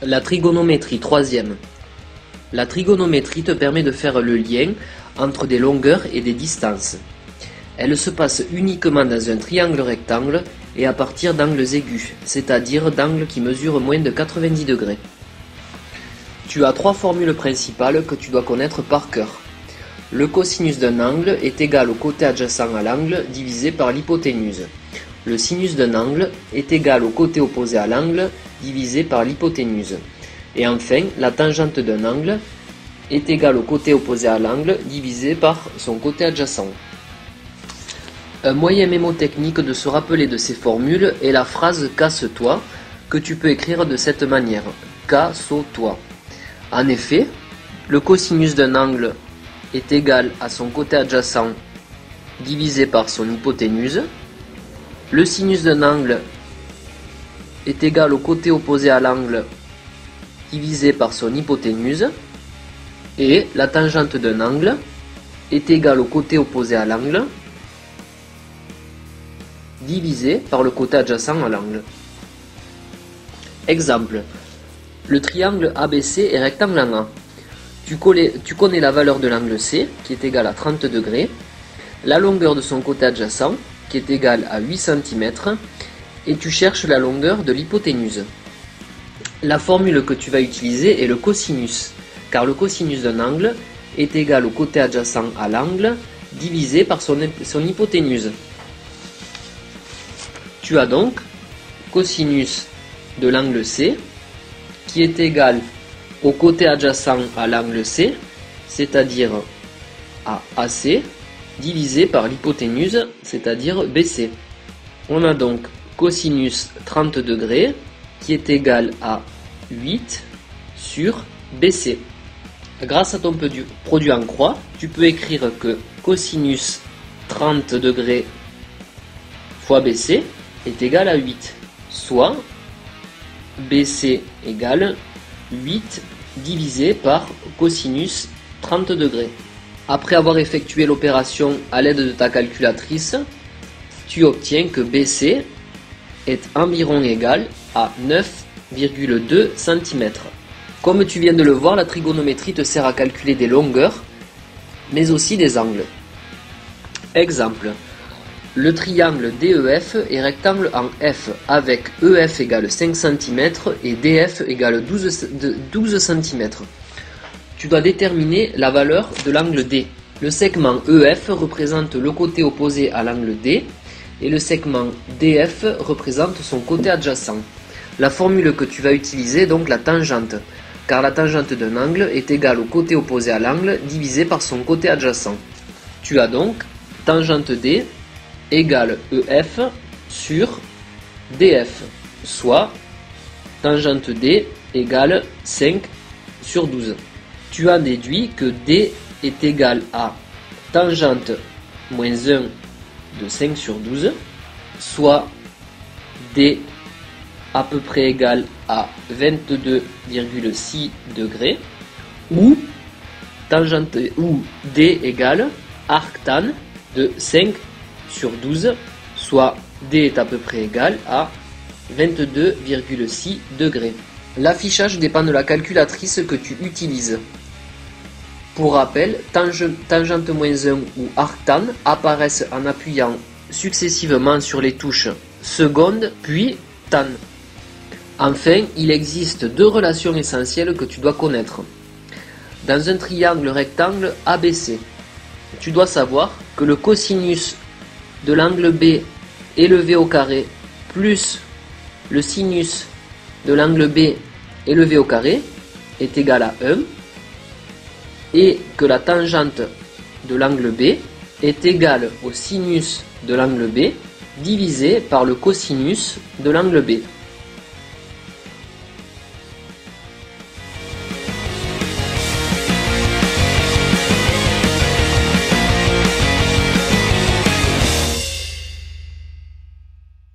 La trigonométrie, troisième. La trigonométrie te permet de faire le lien entre des longueurs et des distances. Elle se passe uniquement dans un triangle rectangle et à partir d'angles aigus, c'est-à-dire d'angles qui mesurent moins de 90 degrés. Tu as trois formules principales que tu dois connaître par cœur. Le cosinus d'un angle est égal au côté adjacent à l'angle divisé par l'hypoténuse. Le sinus d'un angle est égal au côté opposé à l'angle divisé par l'hypoténuse. Et enfin, la tangente d'un angle est égale au côté opposé à l'angle divisé par son côté adjacent. Un moyen mémotechnique de se rappeler de ces formules est la phrase « casse-toi » que tu peux écrire de cette manière « casse-toi ». En effet, le cosinus d'un angle est égal à son côté adjacent divisé par son hypoténuse. Le sinus d'un angle est égal au côté opposé à l'angle divisé par son hypoténuse. Et la tangente d'un angle est égale au côté opposé à l'angle divisé par le côté adjacent à l'angle. Exemple. Le triangle ABC est rectangle en A. Tu connais la valeur de l'angle C, qui est égale à 30 degrés, la longueur de son côté adjacent, qui est égale à 8 cm, et tu cherches la longueur de l'hypoténuse. La formule que tu vas utiliser est le cosinus, car le cosinus d'un angle est égal au côté adjacent à l'angle divisé par son hypoténuse. Tu as donc cosinus de l'angle C qui est égal au côté adjacent à l'angle C, c'est-à-dire à AC, divisé par l'hypoténuse, c'est-à-dire BC. On a donc cosinus 30 degrés qui est égal à 8 sur BC. Grâce à ton produit en croix, tu peux écrire que cosinus 30 degrés fois BC est égal à 8, soit BC égale 8 divisé par cosinus 30 degrés. Après avoir effectué l'opération à l'aide de ta calculatrice, tu obtiens que BC est environ égal à 9,2 cm. Comme tu viens de le voir, la trigonométrie te sert à calculer des longueurs, mais aussi des angles. Exemple. Le triangle DEF est rectangle en F avec EF égale 5 cm et DF égale 12 cm. Tu dois déterminer la valeur de l'angle D. Le segment EF représente le côté opposé à l'angle D et le segment DF représente son côté adjacent. La formule que tu vas utiliser est donc la tangente, car la tangente d'un angle est égale au côté opposé à l'angle divisé par son côté adjacent. Tu as donc tangente D égale EF sur DF, soit tangente D égale 5 sur 12. Tu as déduit que D est égal à tangente moins 1 de 5 sur 12, soit D à peu près égal à 22,6 degrés, ou D égale arctan de 5 sur 12, soit D est à peu près égal à 22,6 degrés. L'affichage dépend de la calculatrice que tu utilises. Pour rappel, tangente moins 1 ou arctan apparaissent en appuyant successivement sur les touches seconde puis tan. Enfin, il existe deux relations essentielles que tu dois connaître. Dans un triangle rectangle ABC, tu dois savoir que le cosinus de l'angle B élevé au carré plus le sinus de l'angle B élevé au carré est égal à 1 et que la tangente de l'angle B est égale au sinus de l'angle B divisé par le cosinus de l'angle B.